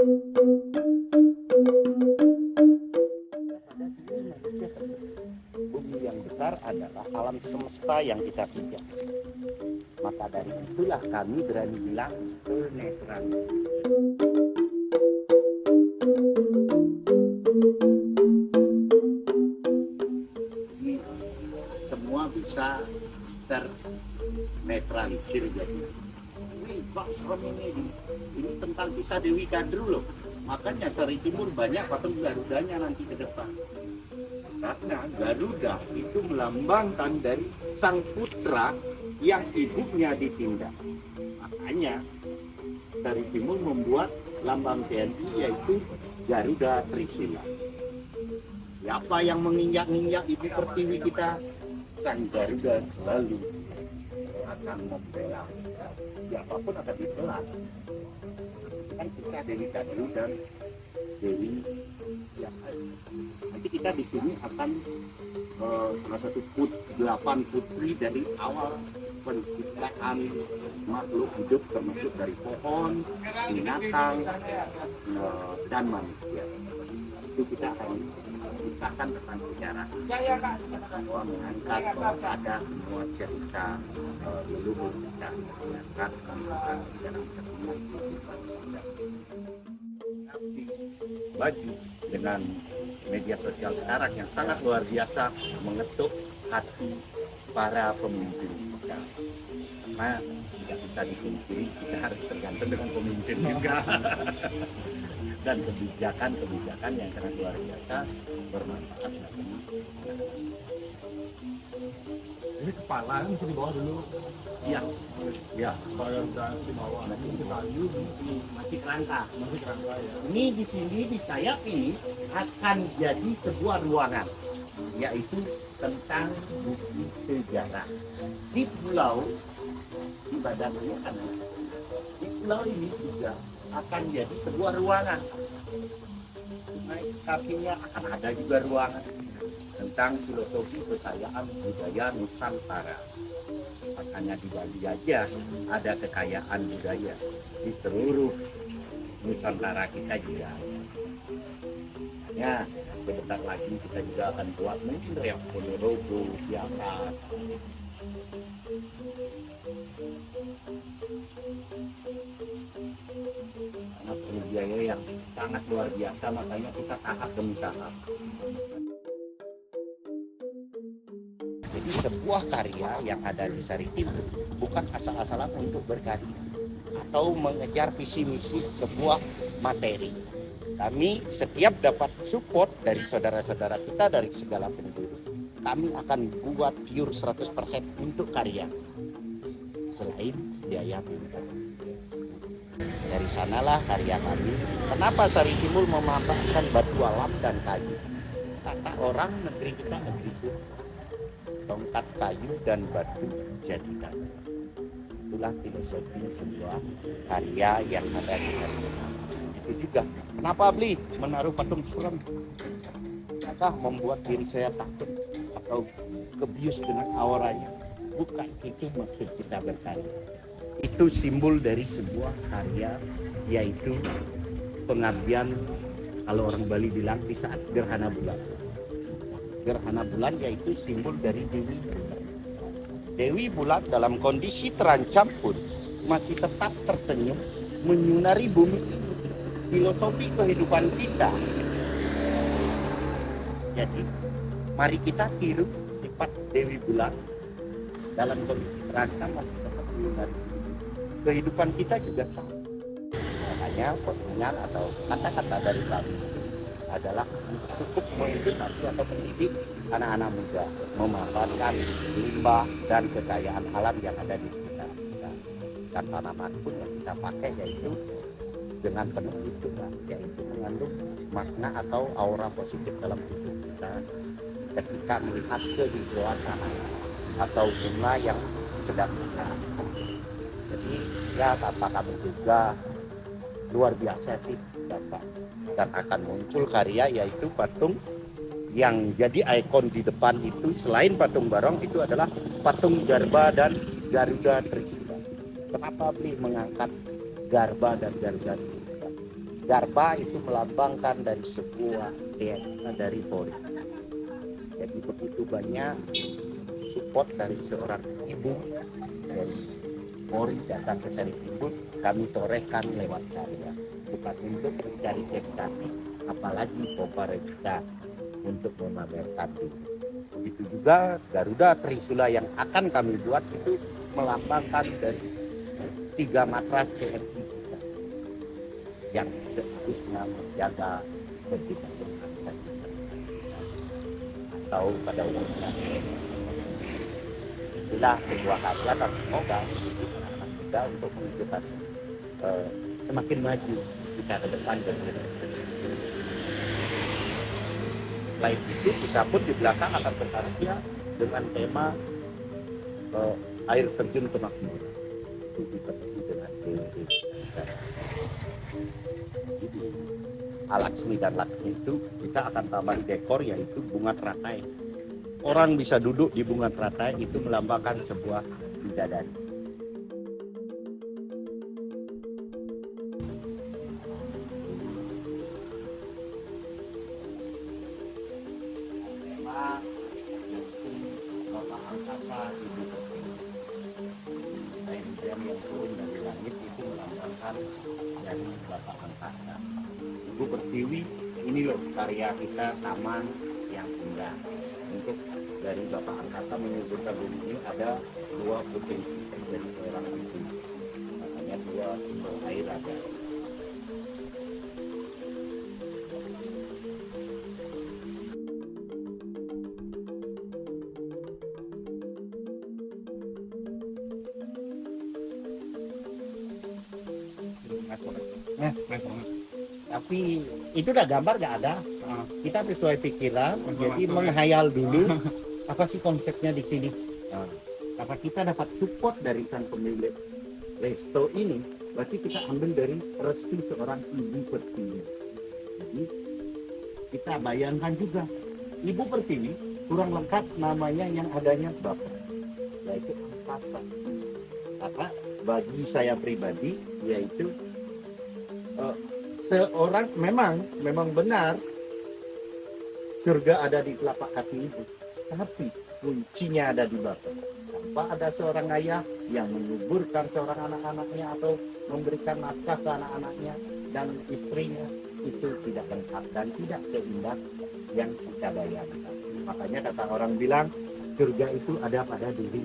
Bumi yang besar adalah alam semesta yang kita pijak. Maka dari itulah kami berani bilang penetral. Semua bisa ternetralisir jadi. Ini Bang serem ini tentang kisah Dewi Kadru loh. Makanya Sari Timur banyak patung Garudanya nanti ke depan. Karena Garuda itu melambangkan dari sang putra yang ibunya ditindak. Makanya Sari Timur membuat lambang TNI yaitu Garuda Trisila. Siapa yang menginjak-injak ibu pertiwi kita, sang Garuda selalu akan membela. Siapapun akan dibela. Kan kita Dewi Kadru dan Dewi yang nanti kita di sini akan salah satu 8 putri dari awal penciptaan makhluk hidup termasuk dari pohon, binatang, dan manusia. Itu kita akan mengisahkan tentang sejarah, mengangkat ada semua cerita dulu kita mengangkat tentang sejarah baju dengan media sosial sekarang yang sangat luar biasa mengetuk hati para pemimpin kita. Karena tidak bisa dipungkiri kita harus tergantung dengan pemimpin juga. Dan kebijakan yang sangat luar biasa bermanfaat bagi ini kepala kan bisa dibawa dulu. Ya, Kepala udah dibawa. Nanti kayu masih kerangka. ya. Ini di sini di sayap ini akan jadi sebuah ruangan, yaitu tentang bukti sejarah. Di pulau di badannya kan, di pulau ini juga akan jadi sebuah ruangan. Naik kakinya akan ada juga ruangan tentang filosofi kekayaan budaya Nusantara. Makanya di Bali aja ada kekayaan budaya, di seluruh Nusantara kita juga. Ya, sebentar lagi kita juga akan buat mungkin yang Ponorogo di atas. Karena perlu biaya yang sangat luar biasa, makanya kita tahap demi tahap. Jadi sebuah karya yang ada di Sari Timur bukan asal-asalan untuk berkarya atau mengejar visi misi sebuah materi. Kami setiap dapat support dari saudara-saudara kita dari segala penjuru, kami akan buat pure 100% untuk karya selain biaya penggunaan. Dari sanalah karya kami. Kenapa Sari Timur memanfaatkan batu alam dan kayu? Kata orang negeri kita negeri surga. Tongkat kayu dan batu jadikan. Itulah filosofi sebuah karya yang ada di Sari Timur. Itu juga kenapa beli menaruh patung serem? Apakah membuat diri saya takut atau kebius dengan auranya? Bukan, itu maksud kita berkarya. Itu simbol dari sebuah karya, yaitu pengabdian, kalau orang Bali bilang di saat gerhana bulan. Gerhana bulan yaitu simbol dari Dewi Bulan. Dewi Bulan dalam kondisi terancam pun masih tetap tersenyum menyinari bumi ini. Filosofi kehidupan kita. Jadi mari kita tiru sifat Dewi Bulan dalam kondisi terancam masih tetap menyinari bumi. Kehidupan kita juga sama. Makanya pengingat atau kata-kata dari kami adalah cukup mengedukasi atau mendidik anak-anak muda memanfaatkan limbah dan kekayaan alam yang ada di sekitar kita. Dan tanaman pun yang kita pakai yaitu dengan penuh hitungan, yaitu mengandung makna atau aura positif dalam hidup kita ketika melihat kehijauan tanaman atau bunga yang sedang mekar. Jadi ya tanpa kami juga luar biasa sih Bapak. Dan akan muncul karya yaitu patung yang jadi ikon di depan itu selain patung Barong itu adalah patung Garba dan Garuda Trisila. Kenapa beli mengangkat Garba dan Garuda Trisila? Garba itu melambangkan dari sebuah DNA dari Polri. Jadi begitu banyak support dari seorang ibu dari Polri datang ke Saritimbun, kami torehkan lewat karya, bukan untuk mencari sensasi, apalagi popularitas untuk memamerkan diri. Begitu juga Garuda Trisula yang akan kami buat itu melambangkan dari 3 matras TNI kita yang seharusnya menjaga kebijakan atau pada umumnya. Itulah sebuah karya dan semoga anak-anak muda untuk menunjukkan semakin maju kita ke depan dan selain itu kita pun di belakang akan berkarya dengan tema air terjun kemakmuran itu dipenuhi dengan teori Alaksmi dan Laksmi itu kita akan tambah dekor yaitu bunga teratai. Orang bisa duduk di bunga teratai itu melambangkan sebuah bidadari. Bapak angkasa ibu pertiwi. Yang turun dari langit itu melambangkan dari Bapak angkasa. Ibu Pertiwi ini loh karya kita taman yang indah. Untuk dari Bapak angkasa menyuburkan bumi ini ada 2 potensi dari seorang ibu. Makanya 2 sumber air ada. Tapi itu udah gambar nggak ada. Kita sesuai pikiran, jadi menghayal dulu apa sih konsepnya di sini. Karena kita dapat support dari sang pemilik resto ini, berarti kita ambil dari restu seorang ibu pertiwi. Jadi kita bayangkan juga ibu pertiwi kurang lengkap namanya yang adanya bapak, yaitu angkasa. Karena bagi saya pribadi yaitu seorang memang benar surga ada di telapak kaki ibu, tapi kuncinya ada di bapak. Tanpa ada seorang ayah yang menyuburkan seorang anak-anaknya atau memberikan nafkah ke anak-anaknya dan istrinya, itu tidak lengkap dan tidak seindah yang kita bayangkan. Makanya kata orang bilang surga itu ada pada diri